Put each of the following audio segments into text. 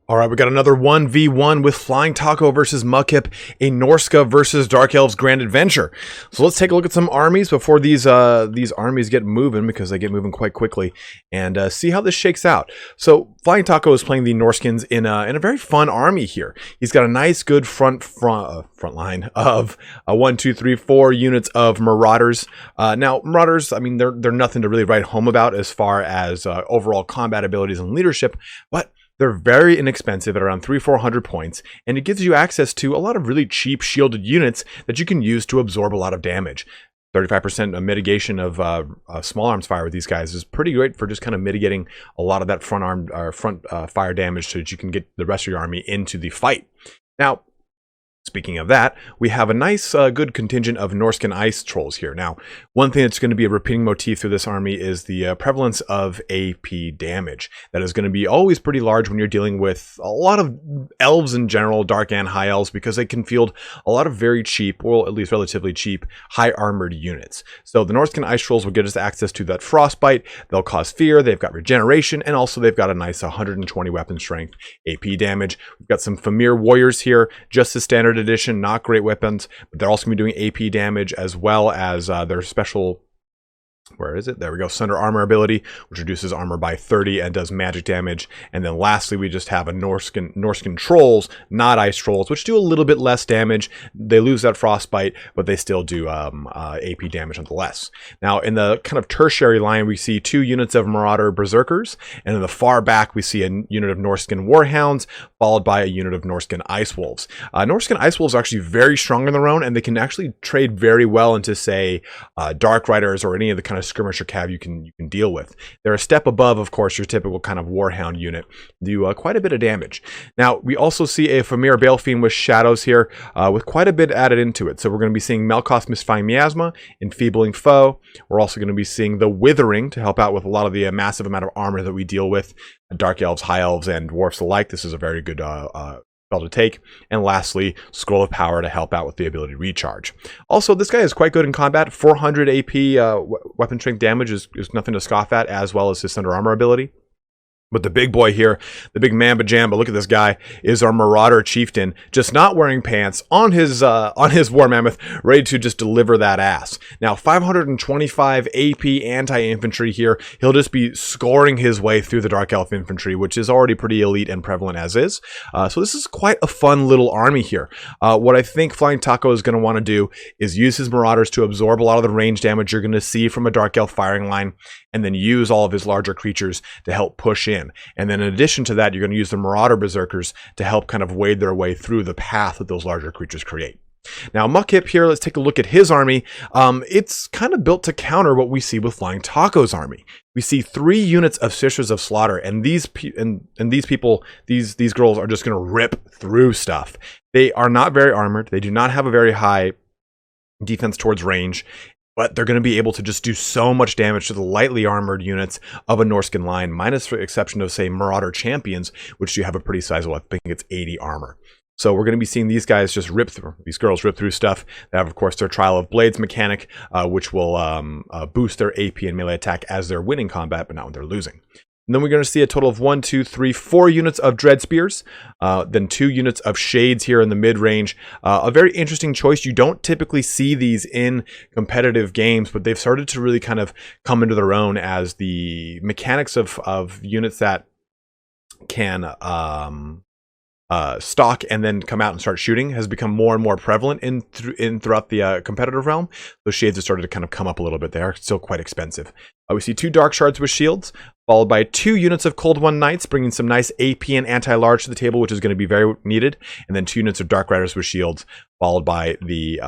All right, we got another 1v1 with Flying Taco versus Mukip, a Norsca versus Dark Elves Grand Adventure. So let's take a look at some armies before these armies get moving, because they get moving quite quickly, and see how this shakes out. So Flying Taco is playing the Norskins in a very fun army here. He's got a nice, good front line of 1, 2, 3, 4 units of Marauders. Now Marauders, I mean, they're nothing to really write home about as far as overall combat abilities and leadership, but they're very inexpensive at around 300-400 points, and it gives you access to a lot of really cheap shielded units that you can use to absorb a lot of damage. 35% mitigation of small arms fire with these guys is pretty great for just kind of mitigating a lot of that front fire damage, so that you can get the rest of your army into the fight. Now, speaking of that, we have a nice, good contingent of Norscan ice trolls here. Now, one thing that's going to be a repeating motif through this army is the prevalence of AP damage. That is going to be always pretty large when you're dealing with a lot of elves in general, dark and high elves, because they can field a lot of very cheap, or at least relatively cheap, high armored units. So the Norscan ice trolls will get us access to that frostbite. They'll cause fear. They've got regeneration, and also they've got a nice 120 weapon strength AP damage. We've got some Famir warriors here, just as standard edition, not great weapons, but they're also going to be doing AP damage, as well as their special, where is it? There we go. Sunder armor ability, which reduces armor by 30 and does magic damage. And then lastly, we just have a Norscan trolls, not ice trolls, which do a little bit less damage. They lose that frostbite, but they still do AP damage nonetheless. Now, in the kind of tertiary line, we see 2 units of Marauder Berserkers, and in the far back, we see a unit of Norscan Warhounds, followed by a unit of Norscan Ice Wolves. Norscan Ice Wolves are actually very strong on their own, and they can actually trade very well into, say, Dark Riders or any of the kind of skirmisher cav you can deal with. They're a step above, of course, your typical kind of Warhound unit. Do quite a bit of damage. Now, we also see a Famir Balefiend with Shadows here, with quite a bit added into it. So we're going to be seeing Melkoth Mystifying Miasma, Enfeebling Foe. We're also going to be seeing the Withering to help out with a lot of the massive amount of armor that we deal with. Dark Elves, High Elves, and Dwarfs alike. This is a very good spell to take. And lastly, Scroll of Power to help out with the ability to recharge. Also, this guy is quite good in combat. 400 AP weapon strength damage is nothing to scoff at, as well as his Thunder Armor ability. But the big boy here, the big Mamba Jamba, look at this guy, is our Marauder Chieftain, just not wearing pants, on his War Mammoth, ready to just deliver that ass. Now, 525 AP anti-infantry here. He'll just be scoring his way through the Dark Elf infantry, which is already pretty elite and prevalent as is. So this is quite a fun little army here. What I think Flying Taco is going to want to do is use his Marauders to absorb a lot of the range damage you're going to see from a Dark Elf firing line, and then use all of his larger creatures to help push in. And then in addition to that, you're going to use the Marauder Berserkers to help kind of wade their way through the path that those larger creatures create. Now, Mukip here, let's take a look at his army. It's kind of built to counter what we see with Flying Taco's army. We see 3 units of Sisters of Slaughter, and these people, these girls are just going to rip through stuff. They are not very armored. They do not have a very high defense towards range, but they're going to be able to just do so much damage to the lightly armored units of a Norscan line, minus for the exception of, say, Marauder Champions, which do have a pretty sizable, I think it's 80 armor. So we're going to be seeing these guys just rip through, these girls rip through stuff. They have, of course, their Trial of Blades mechanic, which will boost their AP and melee attack as they're winning combat, but not when they're losing. And then we're going to see a total of 1, 2, 3, 4 units of Dread Spears, then 2 units of Shades here in the mid-range. A very interesting choice. You don't typically see these in competitive games, but they've started to really kind of come into their own as the mechanics of units that can stock and then come out and start shooting has become more and more prevalent throughout the competitive realm. Those Shades have started to kind of come up a little bit. They are still quite expensive. We see 2 Dark Shards with shields, followed by 2 units of Cold One Knights, bringing some nice AP and anti-large to the table, which is going to be very needed. And then 2 units of Dark Riders with shields, followed by the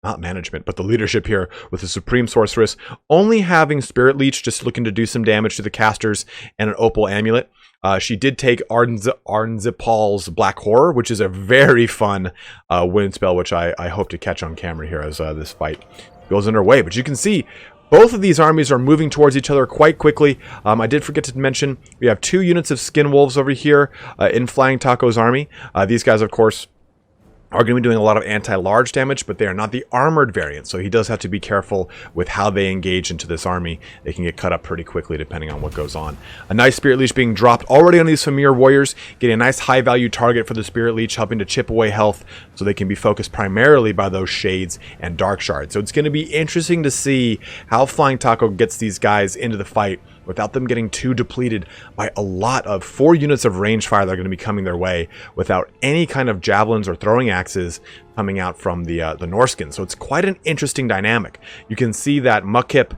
not management, but the leadership here with the Supreme Sorceress, only having Spirit Leech, just looking to do some damage to the casters, and an Opal Amulet. She did take Arnzipal's Black Horror, which is a very fun wind spell, which I hope to catch on camera here as this fight goes underway. But you can see both of these armies are moving towards each other quite quickly. I did forget to mention, we have 2 units of Skin Wolves over here in Flying Taco's army. These guys, of course, are going to be doing a lot of anti-large damage, but they are not the armored variant, so he does have to be careful with how they engage into this army. They can get cut up pretty quickly depending on what goes on. A nice Spirit Leech being dropped already on these Familiar Warriors, getting a nice high-value target for the Spirit Leech, helping to chip away health so they can be focused primarily by those Shades and Dark Shards. So it's going to be interesting to see how Flying Taco gets these guys into the fight without them getting too depleted by a lot of 4 units of range fire that are going to be coming their way without any kind of javelins or throwing axes coming out from the Norscan. So it's quite an interesting dynamic. You can see that Mukip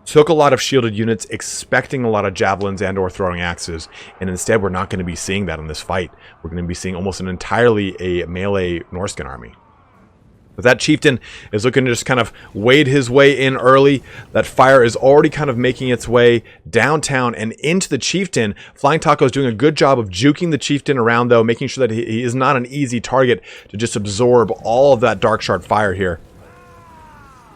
took a lot of shielded units expecting a lot of javelins and or throwing axes, and instead we're not going to be seeing that in this fight. We're going to be seeing almost an entirely a melee Norscan army. But that chieftain is looking to just kind of wade his way in early. That fire is already kind of making its way downtown and into the chieftain. Flying Taco is doing a good job of juking the chieftain around, though, making sure that he is not an easy target to just absorb all of that Dark Shard fire here.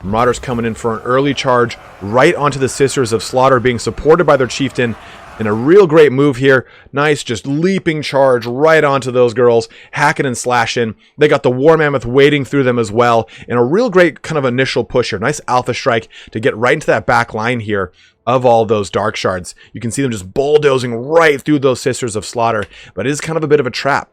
Marauders coming in for an early charge right onto the Sisters of Slaughter, being supported by their chieftain. And a real great move here. Nice, just leaping charge right onto those girls, hacking and slashing. They got the War Mammoth wading through them as well. And a real great kind of initial push here. Nice alpha strike to get right into that back line here of all those Dark Shards. You can see them just bulldozing right through those Sisters of Slaughter. But it is kind of a bit of a trap.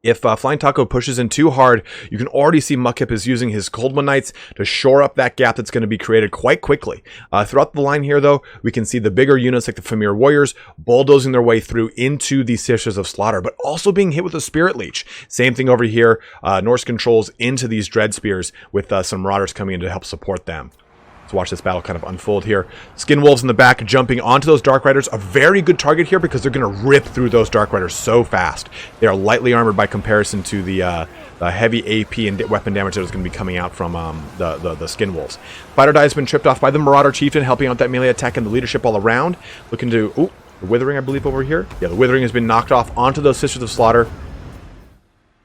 If Flying Taco pushes in too hard, you can already see Mukip is using his Cold One Knights to shore up that gap that's going to be created quite quickly. Throughout the line here, though, we can see the bigger units like the Familiar Warriors bulldozing their way through into the Sisters of Slaughter, but also being hit with a Spirit Leech. Same thing over here. Norse controls into these Dread Spears with some Marauders coming in to help support them. Let's watch this battle kind of unfold here. Skin Wolves in the back jumping onto those Dark Riders. A very good target here because they're going to rip through those Dark Riders so fast. They are lightly armored by comparison to the heavy AP and weapon damage that is going to be coming out from the Skin Wolves. Fighter Die has been tripped off by the Marauder Chieftain, helping out that melee attack and the leadership all around. Looking to... Ooh, the Withering, I believe, over here. Yeah, the Withering has been knocked off onto those Sisters of Slaughter,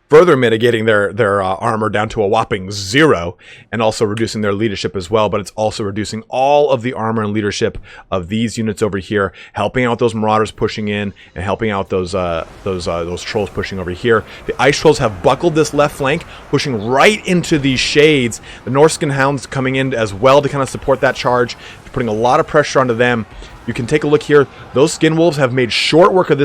further mitigating their armor down to a whopping 0, and also reducing their leadership as well. But it's also reducing all of the armor and leadership of these units over here, helping out those Marauders pushing in and helping out those Trolls pushing over here. The Ice Trolls have buckled this left flank, pushing right into these Shades. The Norscan Hounds coming in as well to kind of support that charge, putting a lot of pressure onto them. You can take a look here. Those Skin Wolves have made short work of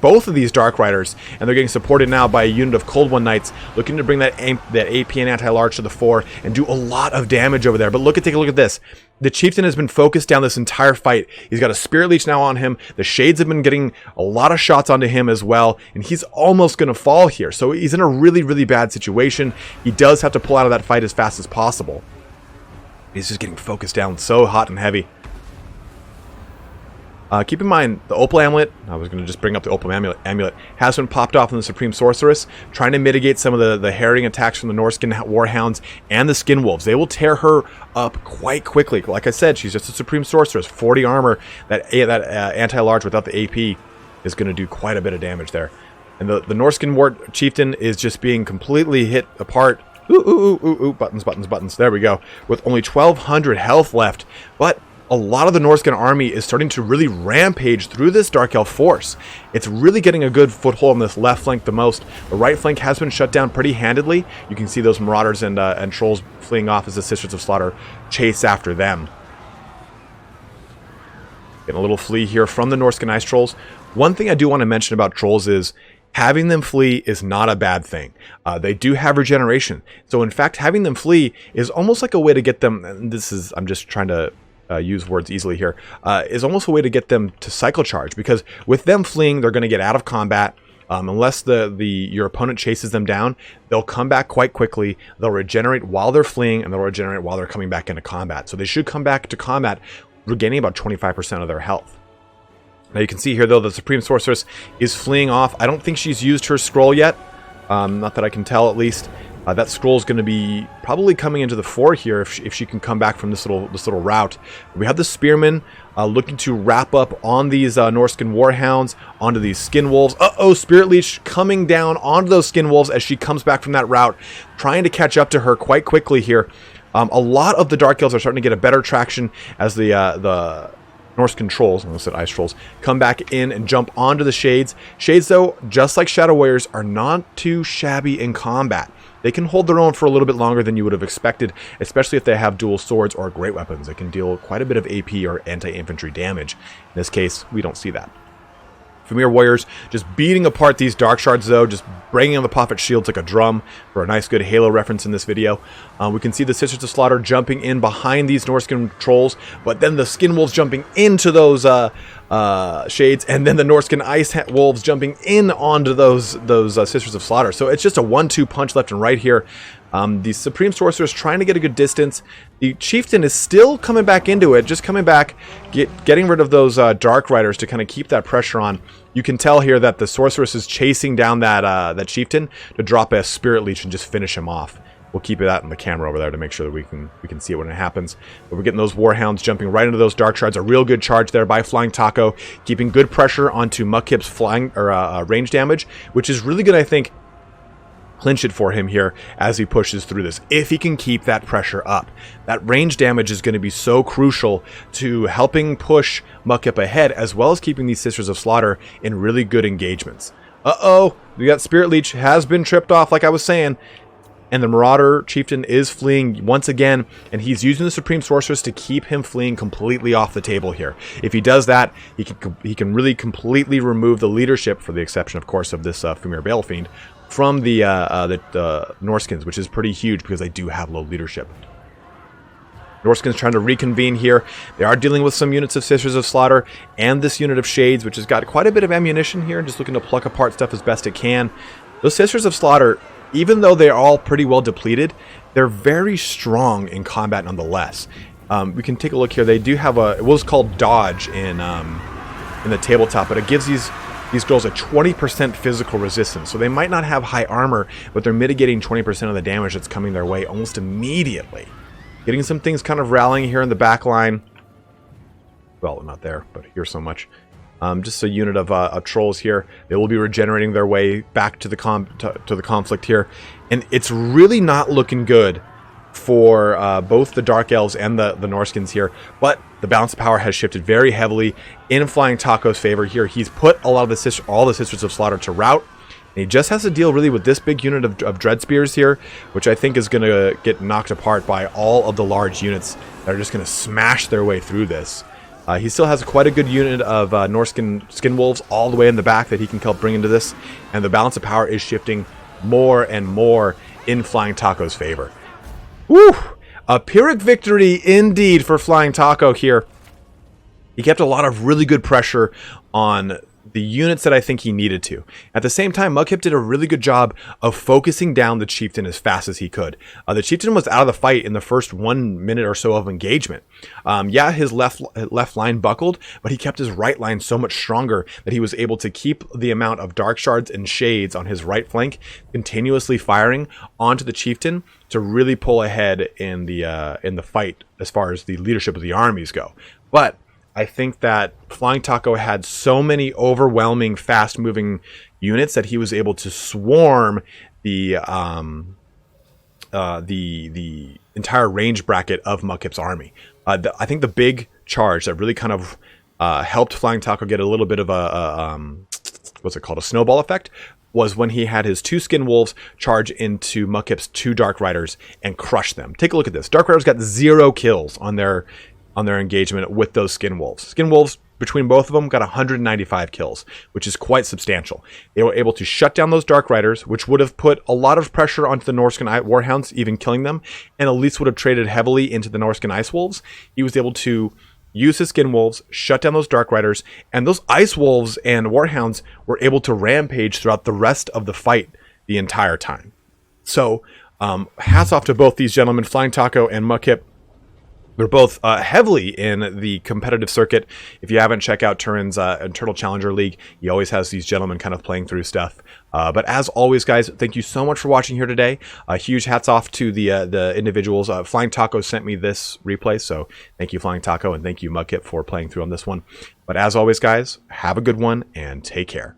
both of these Dark Riders, and they're getting supported now by a unit of Cold One Knights, looking to bring that AP and anti-large to the fore and do a lot of damage over there. But take a look at this. The Chieftain has been focused down this entire fight. He's got a Spirit Leech now on him. The Shades have been getting a lot of shots onto him as well, and he's almost going to fall here. So he's in a really, really bad situation. He does have to pull out of that fight as fast as possible. He's just getting focused down so hot and heavy. Keep in mind, the Opal Amulet, I was going to just bring up the Opal Amulet, has been popped off in the Supreme Sorceress, trying to mitigate some of the harrying attacks from the Norscan Warhounds and the Skin Wolves. They will tear her up quite quickly. Like I said, she's just a Supreme Sorceress, 40 armor. That anti-large without the AP is going to do quite a bit of damage there. And the Norscan Chieftain is just being completely hit apart. Ooh, buttons. There we go. With only 1,200 health left, but a lot of the Norscan army is starting to really rampage through this Dark Elf force. It's really getting a good foothold on this left flank the most. The right flank has been shut down pretty handedly. You can see those Marauders and Trolls fleeing off as the Sisters of Slaughter chase after them. Getting a little flee here from the Norscan Ice Trolls. One thing I do want to mention about Trolls is having them flee is not a bad thing. They do have regeneration. So in fact, having them flee is almost like a way to get them, and I'm just trying to use words easily here, is almost a way to get them to cycle charge, because with them fleeing, they're going to get out of combat. Unless your opponent chases them down, they'll come back quite quickly. They'll regenerate while they're fleeing, and they'll regenerate while they're coming back into combat. So they should come back to combat regaining about 25% of their health. Now you can see here, though, the Supreme Sorceress is fleeing off. I don't think she's used her scroll yet. Not that I can tell, at least. That scroll is going to be probably coming into the fore here if she can come back from this little route. We have the Spearmen looking to wrap up on these Norscan Warhounds, onto these Skin Wolves. Spirit Leech coming down onto those Skin Wolves as she comes back from that route, trying to catch up to her quite quickly here. A lot of the Dark Elves are starting to get a better traction as the Norscan trolls, I almost said ice trolls, come back in and jump onto the Shades. Shades, though, just like Shadow Warriors, are not too shabby in combat. They can hold their own for a little bit longer than you would have expected, especially if they have dual swords or great weapons that can deal quite a bit of AP or anti-infantry damage. In this case, we don't see that. Premier Warriors just beating apart these Dark Shards, though, just bringing on the Prophet Shields like a drum for a nice good Halo reference in this video. We can see the Sisters of Slaughter jumping in behind these Norscan trolls, but then the Skin Wolves jumping into those Shades, and then the Norscan Ice Wolves jumping in onto those Sisters of Slaughter. So it's just a 1-2 punch left and right here. The Supreme Sorcerer is trying to get a good distance. The Chieftain is still coming back into it, just coming back, getting rid of those Dark Riders to kind of keep that pressure on. You can tell here that the Sorceress is chasing down that Chieftain to drop a Spirit Leech and just finish him off. We'll keep that in the camera over there to make sure that we can see it when it happens. But we're getting those Warhounds jumping right into those Dark Shards. A real good charge there by Flying Taco, keeping good pressure onto Mukip's flying or range damage, which is really good, I think. Clinch it for him here as he pushes through this, if he can keep that pressure up. That range damage is going to be so crucial to helping push Mukip ahead, as well as keeping these Sisters of Slaughter in really good engagements. We got Spirit Leech has been tripped off, like I was saying, and the Marauder Chieftain is fleeing once again, and he's using the Supreme Sorceress to keep him fleeing completely off the table here. If he does that, he can really completely remove the leadership, for the exception, of course, of this Femir Balefiend, from the Norskins, which is pretty huge because they do have low leadership. Norskins trying to reconvene here. They are dealing with some units of Sisters of Slaughter and this unit of Shades, which has got quite a bit of ammunition here, just looking to pluck apart stuff as best it can. Those Sisters of Slaughter, even though they're all pretty well depleted, they're very strong in combat nonetheless. We can take a look here. They do have it was called Dodge in the tabletop, but it gives these girls a 20% physical resistance. So they might not have high armor, but they're mitigating 20% of the damage that's coming their way almost immediately. Getting some things kind of rallying here in the back line. Well, not there, but here so much. Just a unit of trolls here. They will be regenerating their way back to the conflict here. And it's really not looking good for both the Dark Elves and the Norskins here, but the balance of power has shifted very heavily in Flying Taco's favor here. He's put a lot of all the Sisters of Slaughter to rout, and he just has to deal really with this big unit of Dread Spears here, which I think is going to get knocked apart by all of the large units that are just going to smash their way through this. He still has quite a good unit of Norscan Skin Wolves all the way in the back that he can help bring into this, and the balance of power is shifting more and more in Flying Taco's favor. Woo! A Pyrrhic victory indeed for Flying Taco here. He kept a lot of really good pressure on the units that I think he needed to. At the same time, Mukip did a really good job of focusing down the Chieftain as fast as he could. The Chieftain was out of the fight in the first 1 minute or so of engagement. Yeah, his left line buckled, but he kept his right line so much stronger that he was able to keep the amount of Dark Shards and Shades on his right flank continuously firing onto the Chieftain to really pull ahead in the fight as far as the leadership of the armies go. But I think that Flying Taco had so many overwhelming, fast-moving units that he was able to swarm the entire range bracket of Mukip's army. I think the big charge that really kind of helped Flying Taco get a little bit of a what's it called, a snowball effect, was when he had his 2 Skin Wolves charge into Mukip's 2 Dark Riders and crush them. Take a look at this. Dark Riders got 0 kills on their engagement with those Skin Wolves. Skin Wolves, between both of them, got 195 kills, which is quite substantial. They were able to shut down those Dark Riders, which would have put a lot of pressure onto the Norscan Warhounds, even killing them, and Elise would have traded heavily into the Norscan Ice Wolves. He was able to use his Skin Wolves, shut down those Dark Riders, and those Ice Wolves and Warhounds were able to rampage throughout the rest of the fight the entire time. So, hats off to both these gentlemen, Flying Taco and Mukip. They're both heavily in the competitive circuit. If you haven't, check out Turin's Internal Challenger League. He always has these gentlemen kind of playing through stuff. But as always, guys, thank you so much for watching here today. Huge hats off to the individuals. Flying Taco sent me this replay, so thank you, Flying Taco, and thank you, Mukip, for playing through on this one. But as always, guys, have a good one and take care.